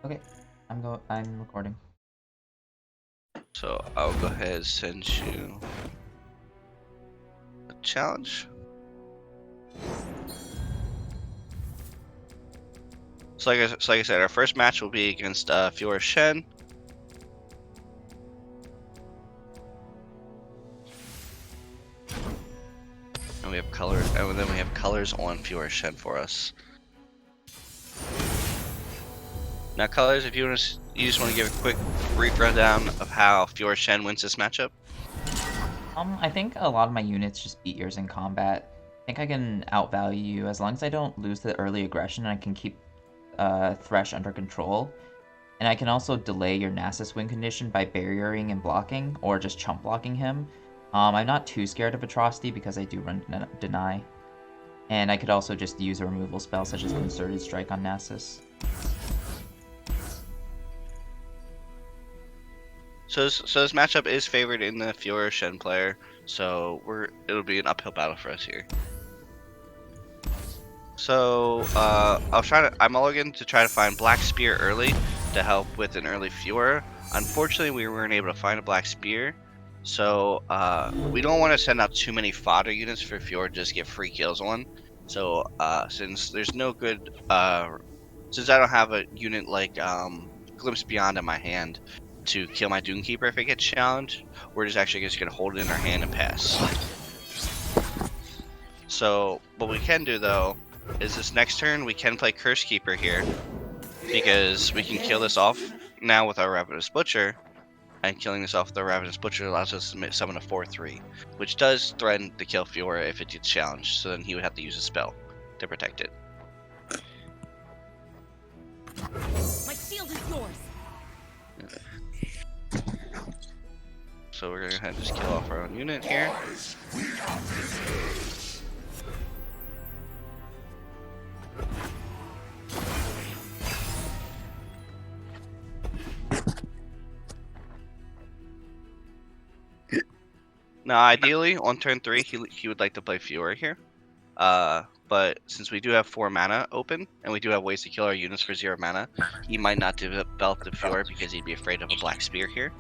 Okay, I'm recording. So I'll go ahead and send you a challenge. So like I said, our first match will be against Fiora Shen. And we have colors, and then we have colors on Fiora Shen for us. Now, colors, if you just want to give a quick, brief rundown of how Fiora Shen wins this matchup. I think a lot of my units just beat yours in combat. I think I can outvalue you as long as I don't lose the early aggression. I can keep Thresh under control, and I can also delay your Nasus win condition by barriering and blocking, or just chump blocking him. I'm not too scared of Atrocity because I do run Deny, and I could also just use a removal spell such as Concerted Strike on Nasus. So this matchup is favored in the Fiora Shen player, so it'll be an uphill battle for us here. So I'm mulligan to try to find Black Spear early to help with an early Fiora. Unfortunately, we weren't able to find a Black Spear, so we don't want to send out too many fodder units for Fiora to just get free kills on. So since there's no good, since I don't have a unit like Glimpse Beyond in my hand to kill my Doomkeeper if it gets challenged, we're just actually just gonna hold it in our hand and pass. So what we can do though is this next turn we can play Curse Keeper here because we can kill this off now with our Ravenous Butcher, and killing this off with our Ravenous Butcher allows us to summon a 4/3, which does threaten to kill Fiora if it gets challenged, so then he would have to use a spell to protect it. My shield is yours. So we're gonna go ahead and just kill off our own unit here. Now, ideally, on turn 3, he would like to play Fiora here. But since we do have 4 mana open, and we do have ways to kill our units for 0 mana, he might not develop the Fiora because he'd be afraid of a Black Spear here.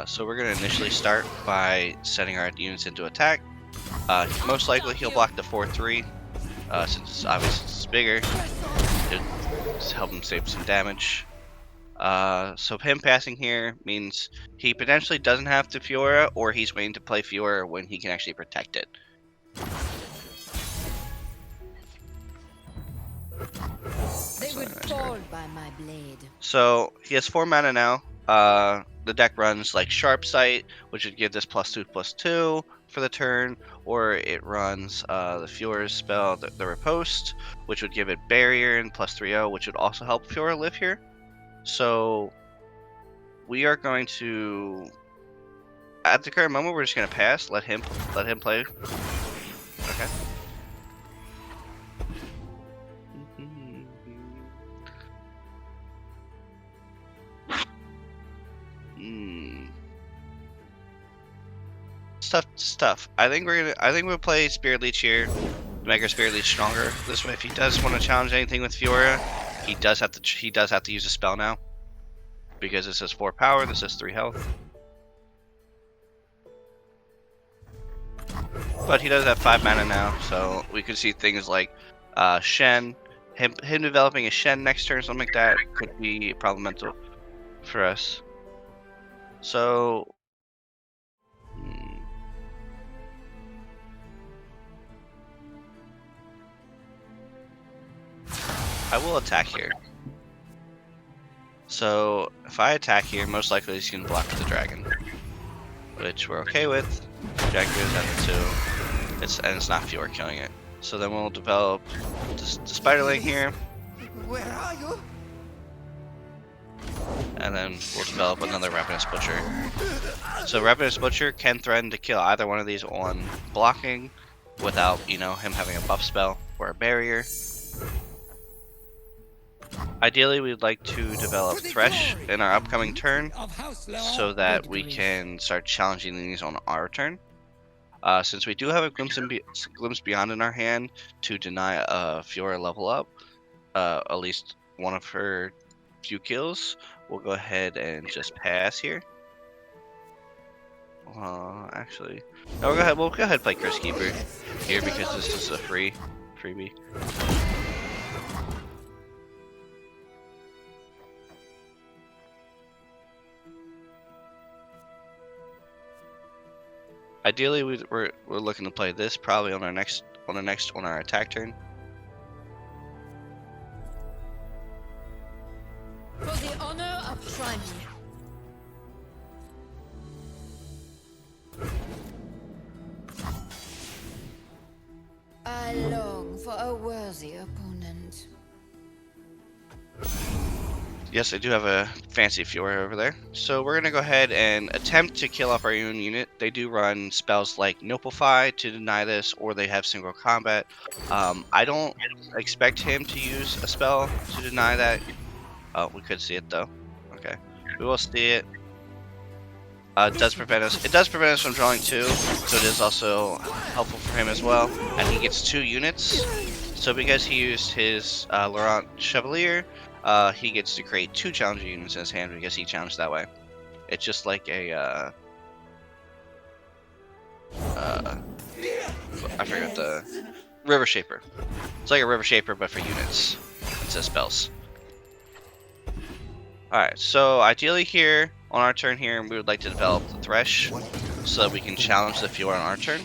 So we're going to initially start by setting our units into attack. Most likely he'll block the 4/3, since it's obviously it's bigger. It'll help him save some damage. So him passing here means he potentially doesn't have to Fiora, or he's waiting to play Fiora when he can actually protect it. They would fall by my blade. So he has 4 mana now. The deck runs like Sharp Sight, which would give this +2/+2 for the turn, or it runs the Fiora's spell, the Riposte, which would give it Barrier and +3/0, which would also help Fiora live here. So we are going to, at the current moment, we're just going to pass. Let him play. Okay. Stuff. I think we'll play Spirit Leech here to make our Spirit Leech stronger. This way, if he does want to challenge anything with Fiora, he does have to use a spell now, because this is 4 power. This is 3 health. But he does have 5 mana now, so we could see things like Shen. Him developing a Shen next turn, something like that, could be problematic for us. So I will attack here. So if I attack here, most likely he's going to block the dragon, which we're okay with. Dragon goes at the 2. It's not Fiora killing it. So then we'll develop the Spiderling here. Where are you? And then we'll develop another Ravenous Butcher. So Ravenous Butcher can threaten to kill either one of these on blocking without, him having a buff spell or a barrier. Ideally, we'd like to develop Thresh in our upcoming turn so that we can start challenging these on our turn. Since we do have a Glimpse Beyond in our hand to deny a Fiora level up, at least one of her few kills. We'll go ahead and just pass here. Actually, no, we'll go ahead and play Curse Keeper here because this is a freebie. Ideally, we're looking to play this probably on our attack turn. For the honor of trying. I long for a worthy opponent. Yes, I do have a fancy Fiora over there. So we're going to go ahead and attempt to kill off our own unit. They do run spells like Noplify to deny this, or they have single combat. I don't expect him to use a spell to deny that. Oh, we could see it though. Okay, we will see it. It does prevent us from drawing 2, so it is also helpful for him as well. And he gets 2 units. So because he used his Laurent Chevalier, he gets to create 2 challenger units in his hand because he challenged that way. It's just like a I forgot the River Shaper. It's like a River Shaper but for units instead of spells. Alright, so ideally here on our turn here, we would like to develop the Thresh so that we can challenge the Fiora on our turn.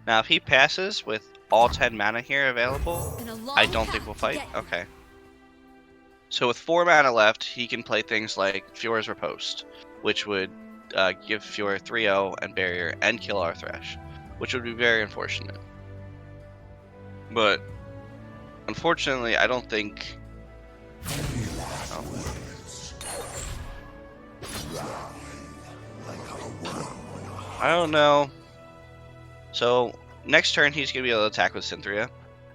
Now, if he passes with all 10 mana here available, I don't think we'll fight. Okay. So with 4 mana left, he can play things like Fiora's Riposte, which would give Fiora 3-0 and barrier and kill our Thresh, which would be very unfortunate. But unfortunately, I don't think. I don't know. So next turn, he's gonna be able to attack with Synthria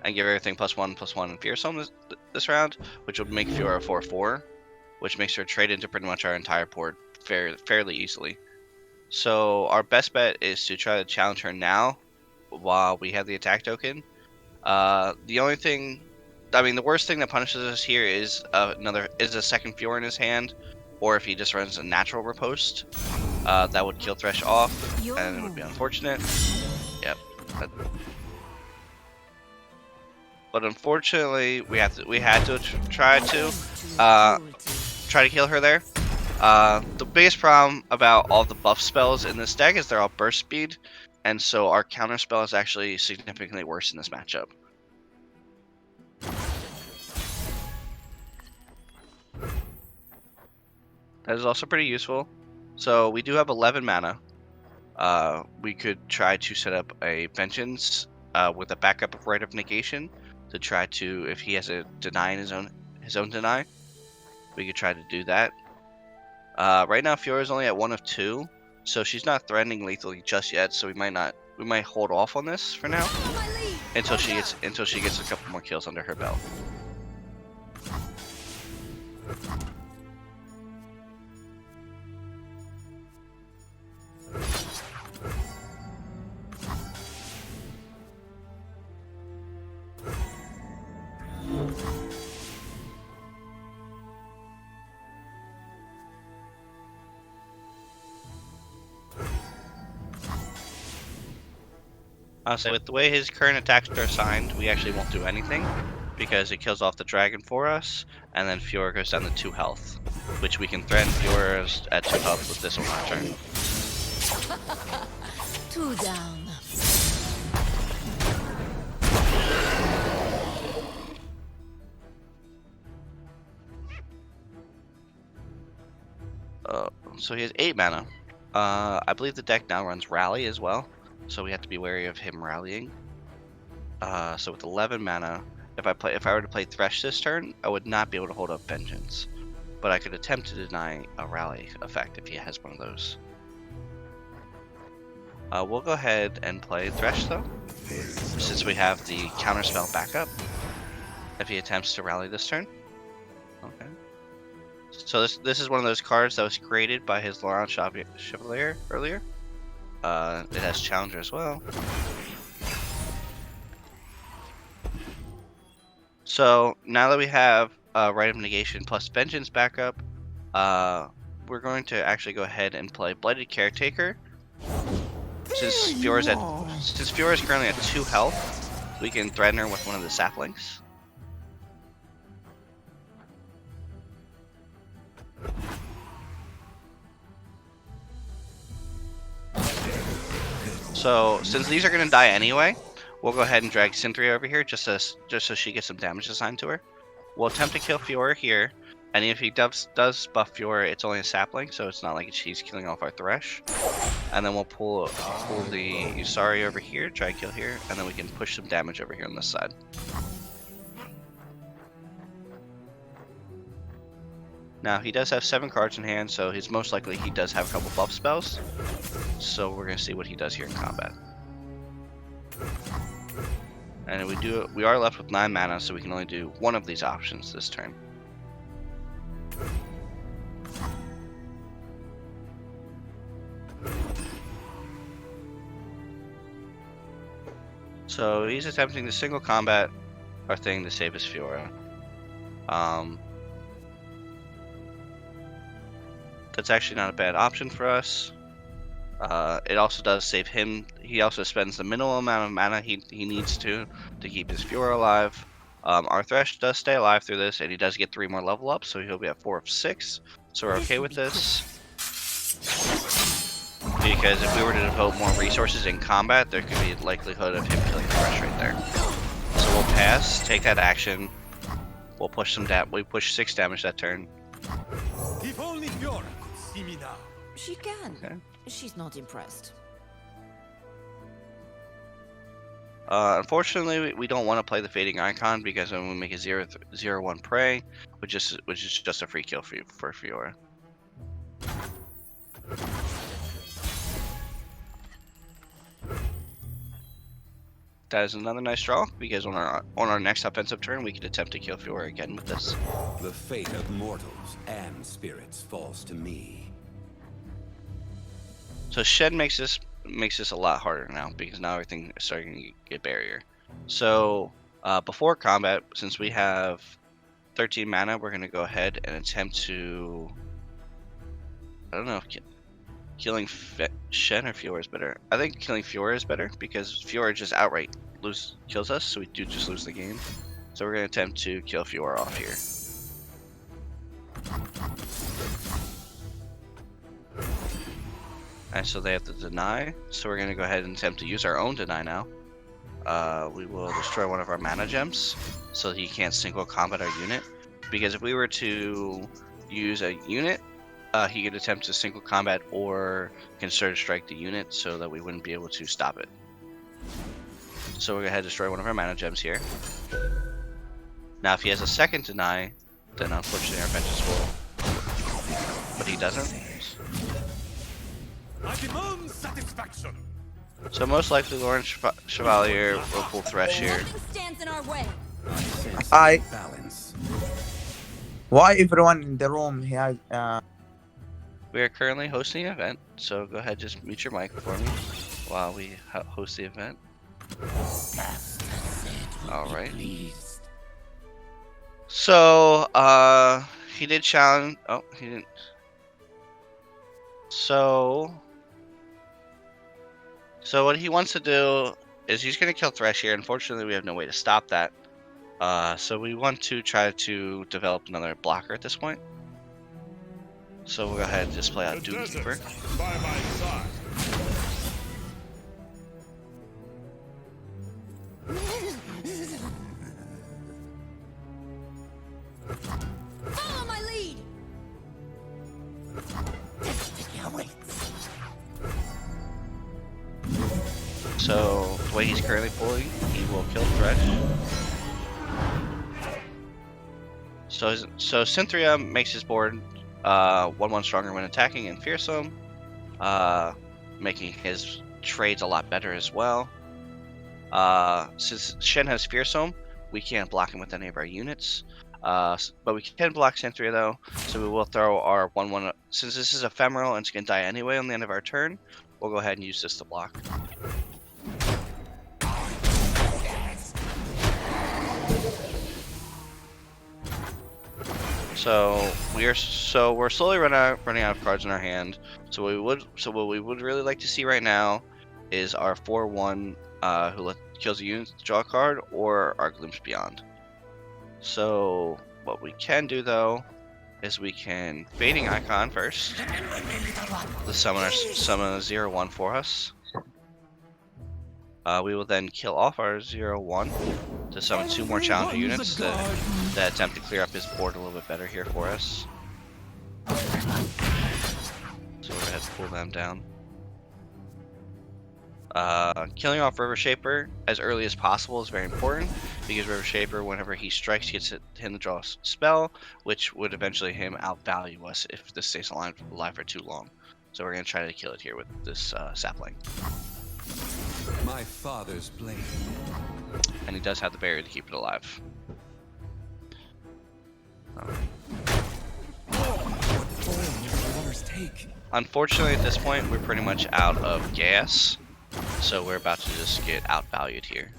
and give everything +1/+1 and Fearsome this round, which would make Fiora 4/4, which makes her trade into pretty much our entire board fairly easily. So our best bet is to try to challenge her now while we have the attack token. The only thing, I mean, the worst thing that punishes us here is a second Fiora in his hand, or if he just runs a natural riposte, that would kill Thresh off, and it would be unfortunate. Yep. But unfortunately, we had to try to kill her there. The biggest problem about all the buff spells in this deck is they're all burst speed, and so our counter spell is actually significantly worse in this matchup. That is also pretty useful. So we do have 11 mana. We could try to set up a Vengeance with a backup of Rite of Negation to try to, if he has a deny in his own deny, we could try to do that. Right now, Fiora is only at 1 of 2, so she's not threatening lethally just yet. So we might hold off on this for now until she gets a couple more kills under her belt. So with the way his current attacks are assigned, we actually won't do anything because it kills off the dragon for us, and then Fiora goes down to 2 health, which we can threaten Fiora's at 2 health with this on our turn. 2 down. So he has 8 mana. I believe the deck now runs Rally as well, so we have to be wary of him rallying. So with 11 mana, if I were to play Thresh this turn, I would not be able to hold up Vengeance, but I could attempt to deny a Rally effect if he has one of those. We'll go ahead and play Thresh though, since we have the counterspell backup if he attempts to rally this turn. Okay. So this is one of those cards that was created by his Laurent Chevalier earlier. It has Challenger as well. So now that we have Rite of Negation plus Vengeance backup, we're going to actually go ahead and play Blighted Caretaker. Since Fiora's currently at 2 health, we can threaten her with one of the saplings. So since these are going to die anyway, we'll go ahead and drag Cynthia over here just so she gets some damage assigned to her. We'll attempt to kill Fiora here, and if he does buff Fiora, it's only a sapling, so it's not like she's killing off our Thresh. And then we'll pull the Usari over here, try to kill here, and then we can push some damage over here on this side. Now he does have 7 cards in hand, so he's most likely he does have a couple buff spells. So we're gonna see what he does here in combat. And we are left with 9 mana, so we can only do one of these options this turn. So he's attempting to single combat our thing to save his Fiora. That's actually not a bad option for us. It also does save him. He also spends the minimal amount of mana he needs to keep his Fiora alive. Our Thresh does stay alive through this, and he does get 3 more level ups, so he'll be at 4 of 6. So we're okay with this. Because if we were to devote more resources in combat, there could be a likelihood of him killing Thresh right there. So we'll pass, take that action. We'll push some we push 6 damage that turn. If only Fiora could see me now. She can. Okay. She's not impressed. Unfortunately, we don't want to play the Fading Icon because when we make a 0/1 prey, which is just a free kill for Fiora. That is another nice draw because on our next offensive turn, we can attempt to kill Fiora again with this. The fate of mortals and spirits falls to me. So Shen makes this a lot harder now because now everything is starting to get barrier. So before combat, since we have 13 mana, we're gonna go ahead and attempt to, I don't know, killing Shen or Fiora is better. I think killing Fiora is better because Fiora just outright kills us, so we do just lose the game. So we're gonna attempt to kill Fiora off here. And so they have to deny, so we're going to go ahead and attempt to use our own deny now. We will destroy one of our mana gems, so he can't single combat our unit. Because if we were to use a unit, he could attempt to single combat or concerted strike the unit, so that we wouldn't be able to stop it. So we're going to destroy one of our mana gems here. Now if he has a second deny, then unfortunately our vengeance will... But he doesn't. I demand satisfaction. So most likely Lawrence Chevalier will pull Thresh here. Nothing stands in our way. Balance. Why everyone in the room here? We are currently hosting an event, so go ahead, just mute your mic for me while we host the event. Alright. So, he did challenge... Oh, he didn't... So what he wants to do is he's going to kill Thresh here. Unfortunately, we have no way to stop that. So we want to try to develop another blocker at this point. So we'll go ahead and just play out Doomkeeper. By my side. Follow my lead. So the way he's currently pulling, he will kill Thresh. So Cynthia makes his board 1/1 stronger when attacking and fearsome, making his trades a lot better as well. Since Shen has fearsome, we can't block him with any of our units. But we can block Cynthia though, so we will throw our 1/1. Since this is ephemeral and it's gonna die anyway on the end of our turn, we'll go ahead and use this to block. So we're slowly running out of cards in our hand. So what we would really like to see right now is our 4/1 who kills a unit to draw a card, or our Glimpse Beyond. So what we can do though is we can Fading Icon first. The summon a 0/1 for us. We will then kill off our 0/1 to summon 2 more Challenger units that attempt to clear up his board a little bit better here for us. So we're going to pull them down. Killing off River Shaper as early as possible is very important, because River Shaper, whenever he strikes, gets him to draw a spell, which would eventually him outvalue us if this stays alive for too long. So we're going to try to kill it here with this sapling. My father's blade. And he does have the barrier to keep it alive. Unfortunately, at this point, we're pretty much out of gas, so we're about to just get outvalued here.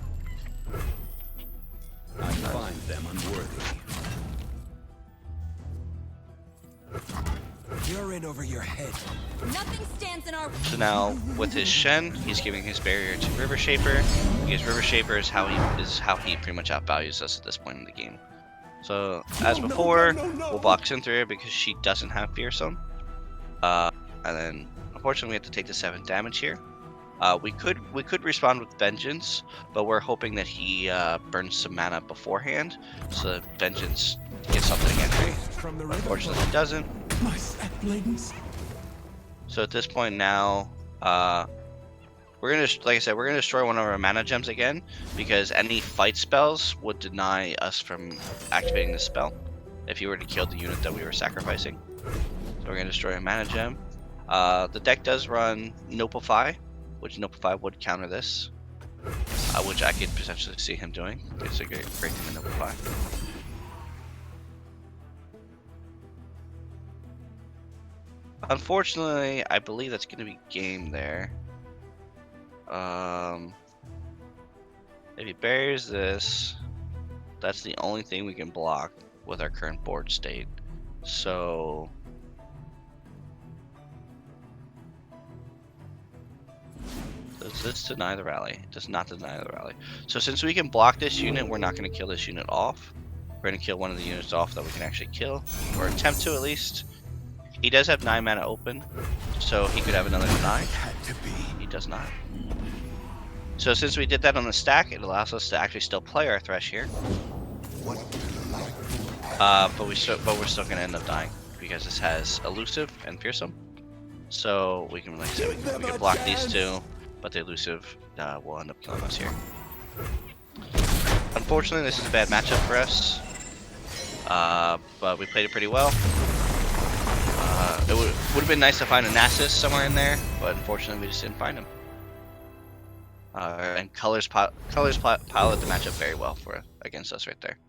I find them unworthy. You're in over your head. Nothing stands in our So now, with his Shen, he's giving his barrier to River Shaper, because River Shaper is how he pretty much outvalues us at this point in the game. So, as before, we'll block Cynthia because she doesn't have Fearsome. And then, unfortunately, we have to take the 7 damage here. We could respond with Vengeance, but we're hoping that he burns some mana beforehand, so that Vengeance gets something against me. Unfortunately, he doesn't. So at this point now, we're gonna, like I said, we're gonna destroy one of our mana gems again, because any fight spells would deny us from activating this spell if you were to kill the unit that we were sacrificing. So we're gonna destroy a mana gem. The deck does run Nopify, which Nopify would counter this, which I could potentially see him doing. It's a great thing to Nopify. Unfortunately, I believe that's going to be game there. If he buries this, that's the only thing we can block with our current board state. So does this deny the rally? It does not deny the rally. So since we can block this unit, we're not going to kill this unit off. We're going to kill one of the units off that we can actually kill, or attempt to at least. He does have 9 mana open, so he could have another 9. He does not. So since we did that on the stack, it allows us to actually still play our Thresh here. But we're still going to end up dying, because this has Elusive and Fearsome. So we can, like I said, we can block these 2, but the Elusive will end up killing us here. Unfortunately, this is a bad matchup for us, but we played it pretty well. It would have been nice to find a Nasus somewhere in there, but unfortunately we just didn't find him. And Colors piloted the matchup very well against us right there.